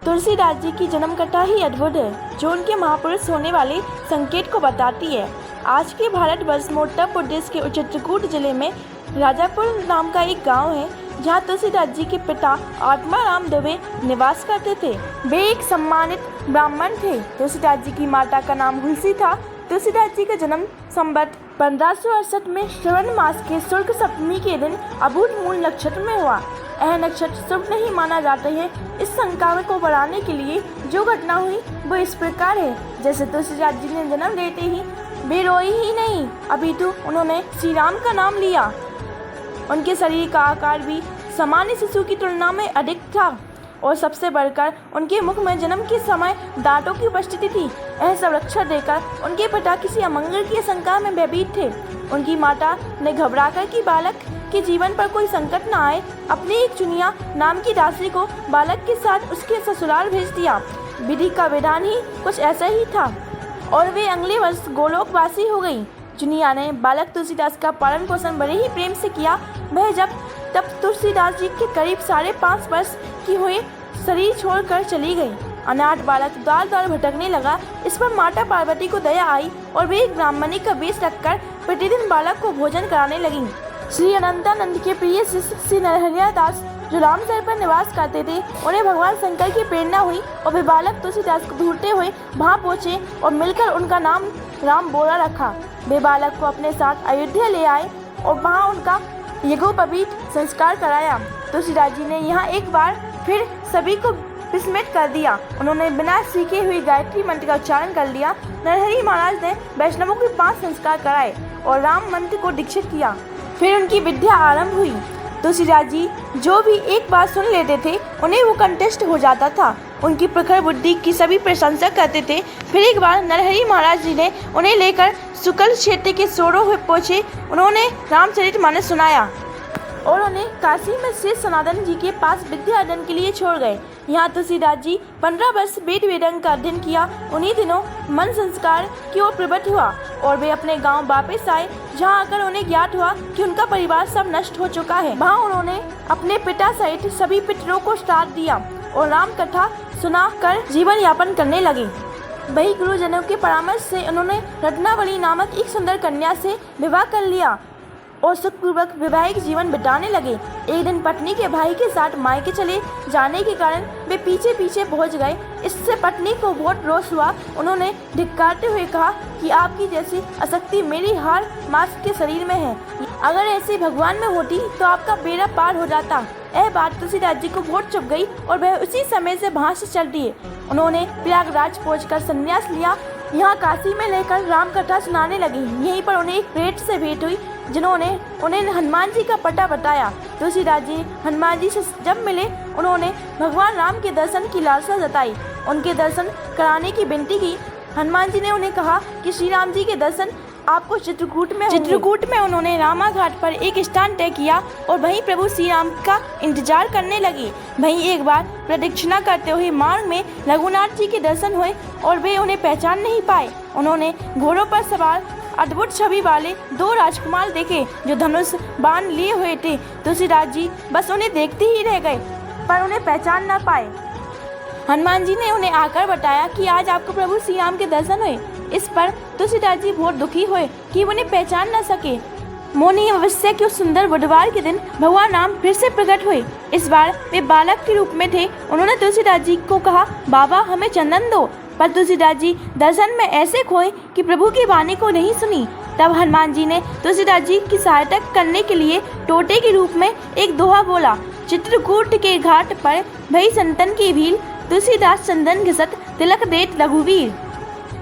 तुलसीदास जी की जन्म कथा ही अद्भुत है, जो उनके महापुरुष होने वाले संकेत को बताती है। आज के भारतवर्ष में उत्तर प्रदेश के चित्रकूट जिले में राजापुर नाम का एक गांव है, जहां तुलसीदास जी के पिता आत्माराम दुबे निवास करते थे। वे एक सम्मानित ब्राह्मण थे। तुलसीदास जी की माता का नाम हुलसी था। तुलसीदास जी का जन्म संवत 1568 में श्रवण मास के शुक्ल सप्तमी के दिन अभूतपूर्व नक्षत्र में हुआ। यह नक्षत्र शुभ नहीं माना जाता है। इस संकार को बढ़ाने के लिए जो घटना हुई वो इस प्रकार है। जैसे तुलसीदास जी ने जन्म लेते ही वे रोई ही नहीं, अपितु उन्होंने श्री राम का नाम लिया। उनके शरीर का आकार भी सामान्य शिशु की तुलना में अधिक था और सबसे बढ़कर उनके मुख में जन्म के समय दांतों की उपस्थिति थी। यह सब लक्षण देकर उनके पिता किसी अमंगल की आशंका में भयभीत थे। उनकी माता ने घबराकर कि बालक के जीवन पर कोई संकट न आए, अपनी एक चुनिया नाम की दासी को बालक के साथ उसके ससुराल भेज दिया। विधि का विधान ही कुछ ऐसा ही था और वे अगले वर्ष गोलोकवासी हो गई। चुनिया ने बालक तुलसीदास का पालन पोषण बड़े ही प्रेम से किया। वह तब तुलसीदास जी के करीब 5.5 वर्ष की हुई शरीर छोड़कर चली गई। अनाथ बालक द्वार द्वार भटकने लगा। इस पर माता पार्वती को दया आई और वे एक ब्राह्मणी का वेश रखकर प्रतिदिन बालक को भोजन कराने लगी। श्री अनंतानंद के प्रिय शिष्य श्री नरहरिया दास, जो रामसर पर निवास करते थे, उन्हें भगवान शंकर की प्रेरणा हुई और वे बालक तुलसीदास को ढूंढते हुए वहां पहुंचे और मिलकर उनका नाम राम बोरा रखा। वे बालक को अपने साथ अयोध्या ले आए और वहां उनका यज्ञोपवीत संस्कार कराया। तुलसीदास जी ने यहाँ एक बार फिर सभी को विस्मित कर दिया। उन्होंने बिना सीखे हुए गायत्री मंत्र का उच्चारण कर लिया। नरहरि महाराज ने वैष्णवों के 5 संस्कार कराए और राम मंत्र को दीक्षित किया। फिर उनकी विद्या आरंभ हुई। तुलसीदास जी जो भी एक बात सुन लेते थे, उन्हें वो कंठस्थ हो जाता था। उनकी प्रखर बुद्धि की सभी प्रशंसा करते थे। फिर एक बार नरहरि महाराज जी ने उन्हें लेकर शुक्ल क्षेत्र के सोरों में पहुंचे। उन्होंने रामचरितमानस सुनाया और उन्हें काशी में श्री सनातन जी के पास विद्या अध्ययन के लिए छोड़ गए। यहाँ तुलसीदास जी 15 वर्ष वेद वेदांग का अध्ययन किया। उन्हीं दिनों मन संस्कार की ओर प्रवृत्त हुआ और वे अपने गांव वापस आए, जहाँ आकर उन्हें ज्ञात हुआ कि उनका परिवार सब नष्ट हो चुका है। वहाँ उन्होंने अपने पिता सहित सभी पितरों को श्राद्ध दिया और राम कथा सुना कर जीवन यापन करने लगे। वही गुरुजनों के परामर्श से उन्होंने रत्नावली नामक एक सुंदर कन्या से विवाह कर लिया और सुखपूर्वक वैवाहिक जीवन बिताने लगे। एक दिन पत्नी के भाई के साथ मायके चले जाने के कारण वे पीछे पीछे पहुंच गए। इससे पत्नी को बहुत रोष हुआ। उन्होंने धिक्कारते हुए कहा कि आपकी जैसी आसक्ति मेरी हार मांस के शरीर में है। अगर ऐसी भगवान में होती तो आपका बेड़ा पार हो जाता। यह बात तुलसीदास जी को बहुत चुभ गई और वह उसी समय से वहाँ से चल दिए। उन्होंने प्रयागराज पहुंचकर संन्यास लिया। यहाँ काशी में लेकर राम कथा सुनाने लगी। यहीं पर उन्हें एक प्रेत से भेंट हुई, जिन्होंने उन्हें हनुमान जी का पता बताया। तुलसीदास जी हनुमान जी से जब मिले, उन्होंने भगवान राम के दर्शन की लालसा जताई, उनके दर्शन कराने की विनती की। हनुमान जी ने उन्हें कहा कि श्री राम जी के दर्शन आपको चित्रकूट में उन्होंने रामा घाट पर एक स्थान तय किया और वहीं प्रभु श्री राम का इंतजार करने लगी। वहीं एक बार प्रदक्षिणा करते हुए मार्ग में रघुनाथ जी के दर्शन हुए और वे उन्हें पहचान नहीं पाए। उन्होंने घोड़ों पर सवार अद्भुत छवि वाले 2 राजकुमार देखे, जो धनुष बाण लिए हुए थे। तुलसीदास जी बस उन्हें देखते ही रह गए, पर उन्हें पहचान न पाए। हनुमान जी ने उन्हें आकर बताया कि आज आपको प्रभु श्री राम के दर्शन हुए। इस पर तुलसीदास जी बहुत दुखी हुए कि उन्हें पहचान न सके। मौनी अमावस्या के उस सुंदर बुधवार के दिन भगवान राम फिर से प्रकट हुए। इस बार वे बालक के रूप में थे। उन्होंने तुलसीदास जी को कहा, बाबा हमें चंदन दो। पर तुलसीदास जी दर्शन में ऐसे खोए कि प्रभु की वाणी को नहीं सुनी। तब हनुमान जी ने तुलसीदास जी की सहायता करने के लिए टोटे के रूप में एक दोहा बोला। चित्रकूट के घाट पर भई संतन की भीड़, तुलसीदास चंदन घिसत तिलक देत रघुवीर।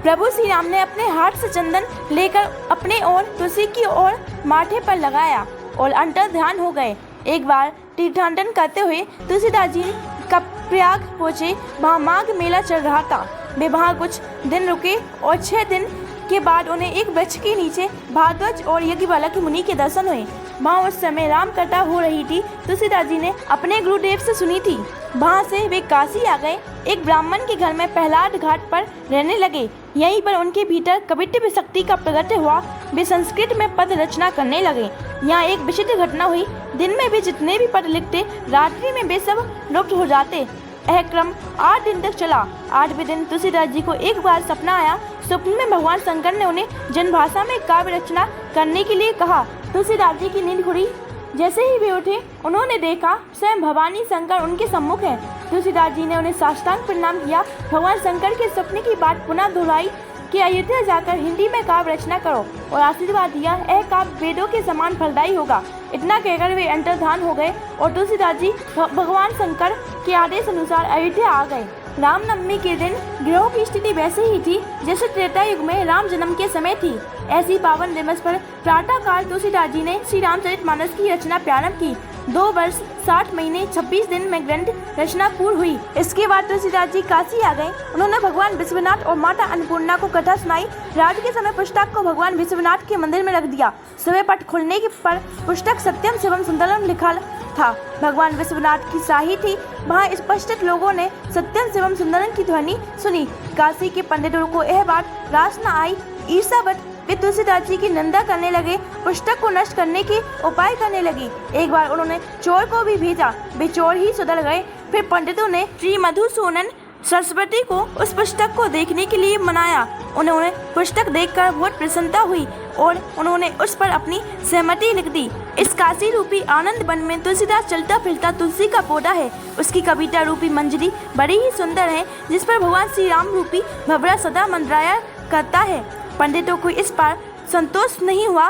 प्रभु श्री राम ने अपने हाथ से चंदन लेकर अपने और तुलसी की ओर माथे पर लगाया और अंतर ध्यान हो गए। एक बार तीर्थाटन करते हुए तुलसीदास जी का प्रयाग पहुँचे। वहाँ माघ मेला चल रहा था। वे वहाँ कुछ दिन रुके और 6 दिन के बाद उन्हें एक वृक्ष के नीचे भारद्वाज और यज्ञवल्क्य मुनि के दर्शन हुए। वहाँ उस समय राम कथा हो रही थी। तुलसीदास जी ने अपने गुरुदेव से सुनी थी। वहाँ से वे काशी आ गए। एक ब्राह्मण के घर में प्रहलाद घाट पर रहने लगे। यहीं पर उनके भीतर कवित्व शक्ति का प्रगट हुआ। वे संस्कृत में पद रचना करने लगे। यहाँ एक विचित्र घटना हुई। दिन में वे जितने भी पद लिखते, रात्रि में वे सब लुप्त हो जाते। यह क्रम 8 दिन तक चला। 8वें दिन तुलसीदास जी को एक बार सपना आया। स्वप्न में भगवान शंकर ने उन्हें जनभाषा में काव्य रचना करने के लिए कहा। तुलसीदास जी की नींद खुली। जैसे ही वे उठे, उन्होंने देखा स्वयं भवानी शंकर उनके सम्मुख है। तुलसीदास जी ने उन्हें साष्टांग प्रणाम किया। भगवान शंकर के सपने की बात पुनः दोहराई कि अयोध्या जाकर हिंदी में काव्य रचना करो और आशीर्वाद दिया, यह काव्य वेदों के समान फलदायी होगा। इतना कहकर वे अंतर्धान हो गए और तुलसीदास जी भगवान शंकर के आदेश अनुसार अयोध्या आ गए। रामनवमी के दिन ग्रहों की स्थिति वैसे ही थी जैसे त्रेता युग में राम जन्म के समय थी। ऐसी पावन दिवस पर प्रातःकाल तुलसीदास जी ने श्री रामचरितमानस की रचना प्रारंभ की। 2 वर्ष 60 महीने 26 दिन में ग्रंथ रचना पूर्ण हुई। इसके बाद तुलसीदास जी काशी आ गए। उन्होंने भगवान विश्वनाथ और माता अन्नपूर्णा को कथा सुनाई। रात के समय पुस्तक को भगवान विश्वनाथ के मंदिर में रख दिया। सुबह पट खुलने पर पुस्तक सत्यम शिवम सुंदरम लिखा था। भगवान विश्वनाथ की शाही थी। वहाँ उपस्थित लोगों ने सत्यम शिवम सुंदरम की ध्वनि सुनी। काशी के पंडितों को यह बात रास न आई। ईर्ष्यावश वे तुलसीदास जी की निंदा करने लगे, पुस्तक को नष्ट करने के उपाय करने लगी। एक बार उन्होंने चोर को भी भेजा, वे चोर ही सुधर गए। फिर पंडितों ने श्री मधुसूदन सरस्वती को उस पुस्तक को देखने के लिए मनाया। उन्होंने पुस्तक देखकर बहुत प्रसन्नता हुई और उन्होंने उस पर अपनी सहमति लिख दी। इस काशी रूपी आनंद वन में तुलसीदास चलता फिरता तुलसी का पौधा है। उसकी कविता रूपी मंजरी बड़ी ही सुंदर है, जिस पर भगवान श्री राम रूपी भंवरा सदा मंडराया करता है। पंडितों को इस पर संतोष नहीं हुआ,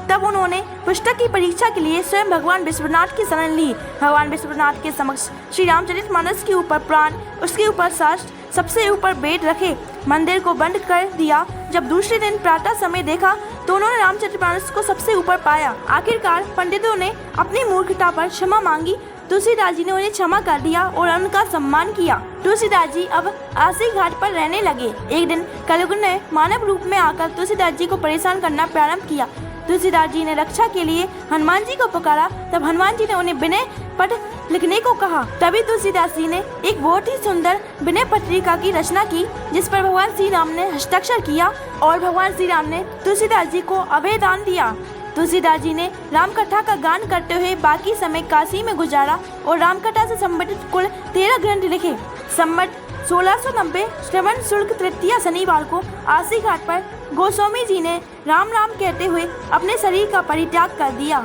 तब उन्होंने पुस्तक की परीक्षा के लिए स्वयं भगवान विश्वनाथ की शरण ली। भगवान विश्वनाथ के समक्ष श्री रामचरितमानस के ऊपर प्राण, उसके ऊपर शास्त्र, सबसे ऊपर वेद रखे, मंदिर को बंद कर दिया। जब दूसरे दिन प्रातः समय देखा तो उन्होंने रामचरितमानस को सबसे ऊपर पाया। आखिरकार पंडितों ने अपनी मूर्खता पर क्षमा मांगी। तुलसीदास जी ने उन्हें क्षमा कर दिया और उनका सम्मान किया। तुलसीदास जी अब आसी घाट पर रहने लगे। एक दिन कलयुग ने मानव रूप में आकर तुलसीदास जी को परेशान करना प्रारंभ किया। तुलसीदास जी ने रक्षा के लिए हनुमान जी को पुकारा। तब हनुमान जी ने उन्हें विनय पट लिखने को कहा। तभी तुलसीदास जी ने एक बहुत ही सुंदर विनय पत्रिका की रचना की, जिस पर भगवान श्री राम ने हस्ताक्षर किया और भगवान श्री राम ने तुलसीदास जी को अभय दान दिया। तुलसीदास जी ने रामकथा का गान करते हुए बाकी समय काशी में गुजारा और रामकथा से संबंधित कुल 13 ग्रंथ लिखे। संवत 1690 श्रवण शुक्ल तृतीया शनिवार को आसी घाट पर गोस्वामी जी ने राम राम कहते हुए अपने शरीर का परित्याग कर दिया।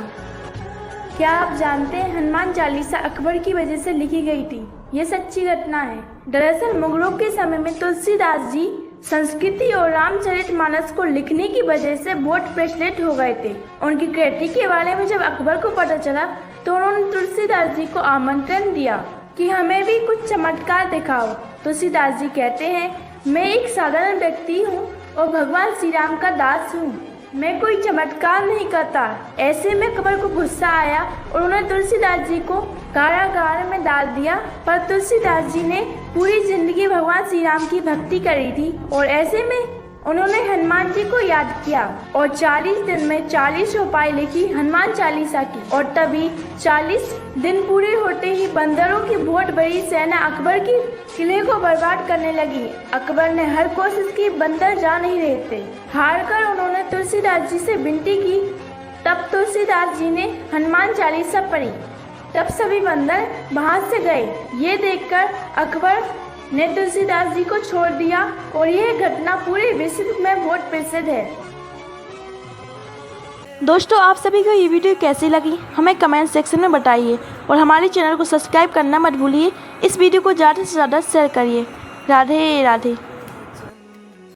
क्या आप जानते हैं हनुमान चालीसा अकबर की वजह से लिखी गई थी? ये सच्ची घटना है। दरअसल मुगलों के समय में तुलसीदास जी संस्कृति और रामचरितमानस को लिखने की वजह से बहुत प्रचलित हो गए थे। उनकी कृति के बारे में जब अकबर को पता चला तो उन्होंने तुलसीदास जी को आमंत्रण दिया कि हमें भी कुछ चमत्कार दिखाओ। तुलसीदास जी कहते हैं, मैं एक साधारण व्यक्ति हूँ और भगवान श्री राम का दास हूँ, मैं कोई चमत्कार नहीं करता। ऐसे में अकबर को गुस्सा आया और उन्होंने तुलसीदास जी को कारागार में डाल दिया। पर तुलसीदास जी ने पूरी जिंदगी भगवान श्री राम की भक्ति करी थी और ऐसे में उन्होंने हनुमान जी को याद किया और 40 दिन में 40 उपाय लिखी हनुमान चालीसा की। और तभी 40 दिन पूरे होते ही बंदरों की बहुत बड़ी सेना अकबर के किले को बर्बाद करने लगी। अकबर ने हर कोशिश की, बंदर जा नहीं रहे थे। हार कर उन्होंने तुलसीदास जी से विनती की। तब तुलसीदास जी ने हनुमान चालीसा पढ़ी। तब सभी बंदर वहां से गए। ये देखकर अकबर ने तुलसीदास जी को छोड़ दिया और यह घटना पूरे विश्व में बहुत प्रसिद्ध है। दोस्तों, आप सभी को ये वीडियो कैसी लगी हमें कमेंट सेक्शन में बताइए और हमारे चैनल को सब्सक्राइब करना मत भूलिए। इस वीडियो को ज़्यादा से ज़्यादा शेयर करिए। राधे राधे।